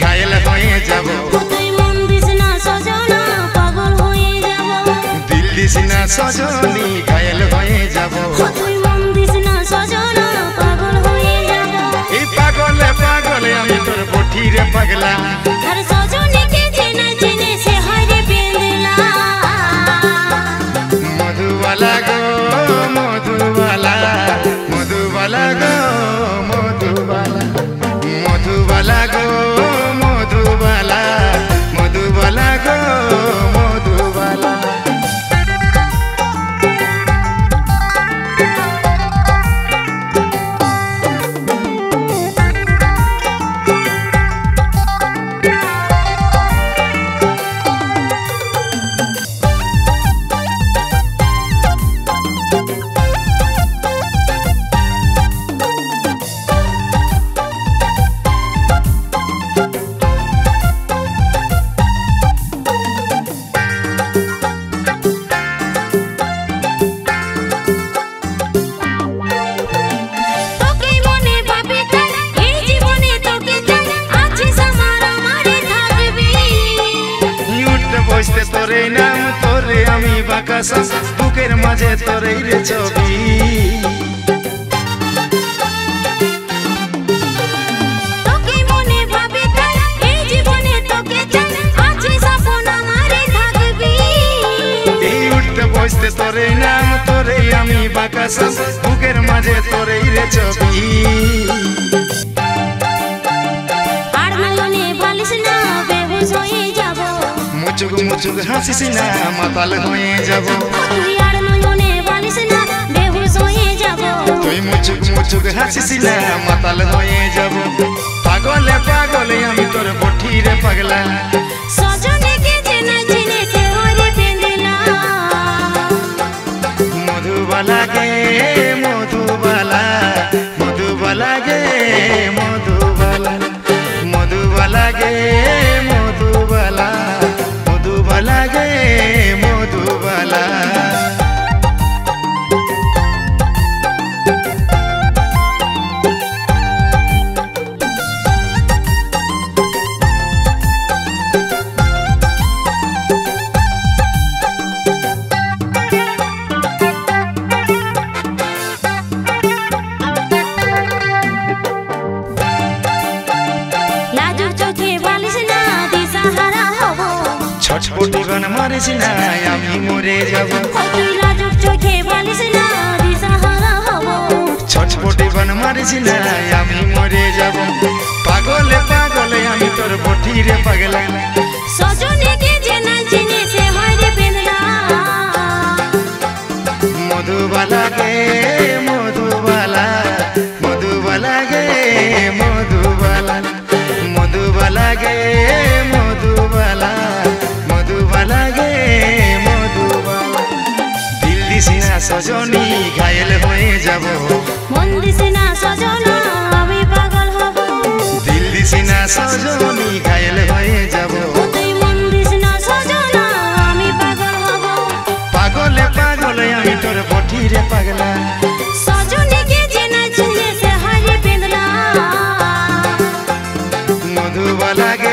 ঘায়েল হয়ে যাব। তুই মন দিস না সজনা পাগল হয়ে যাব। দিল দিস না সজনী ঘায়েল হয়ে যাব। তুই মন দিস না সজনা পাগল হয়ে যাব। এই পাগলে পাগলে আমি তোর বঠিরে পাগলা। আর সজনীকে চেনে চেনে সে হারে বেঁধলা। মধুবালা গো মধুবালা, মধুবালা গো মধুবালা, মধুবালা গো মধুবালা, মধুবালা গো মধুবালা। বসতে তোরে নাম তোরে আমি বাকাসা, বুকের মাঝে তোরে রে ছবি। তোকে মনে ভাবে তাই এই জীবনে তোকে চাই, আছে স্বপ্ন আমারে থাকবি। এই উঠতে বসতে তোরে নাম তোরে আমি বাকাসা, বুকের মাঝে তোরে রে ছবি। আর নয়নে বালিশ না বেহুশ হয়ে যাব। মুচুক মুচুক হাসিস না মাতাল হয়ে যাব। তুই আর নয়নে বালিশ না বেহুশ হয়ে যাব। তুই মুচুক মুচুক হাসিস না মাতাল হয়ে যাব। পাগলে পাগলে আমি তোর বঠিরে পাগলা। সজনীকে চেনে চেনে সে হারে বেঁধলা। মধুবালা গে মধুবালা, মধুবালা গে মধুবালা, মধুবালা গে মধুবালা, মধুবালা গে মধুবালা। লাজুক চোখে বালিশ না দিশাহারা হব। ছটপটি গান মারিস না আমি মরে যাব। তুই লাজুক চোখে বালিশ না দিশাহারা হব। ছটপটি গান মারিস না আমি মরে যাব। পাগলে পাগলে আমি তোর বঠিরে পাগলা। সজনীকে চেনে চেনে সে হারে বেঁধলা। মধুবালা গে মধুবালা, মধুবালা গে মধুবালা, মধুবালা গে মধুবালা, মধুবালা গে মধুবালা। দিল দিস না সজনী ঘায়েল হয়ে যাব। মন দিস না সজনা আমি পাগল হব। দিল দিস না সজনী ঘায়েল হয়ে যাব। তুই মন দিস না সজনা আমি পাগল হব। পাগলে পাগলে আমি তোর বঠিরে পাগলা। সজনীকে চেনে চেনে সে হারে বেঁধলা। মধুবালা গে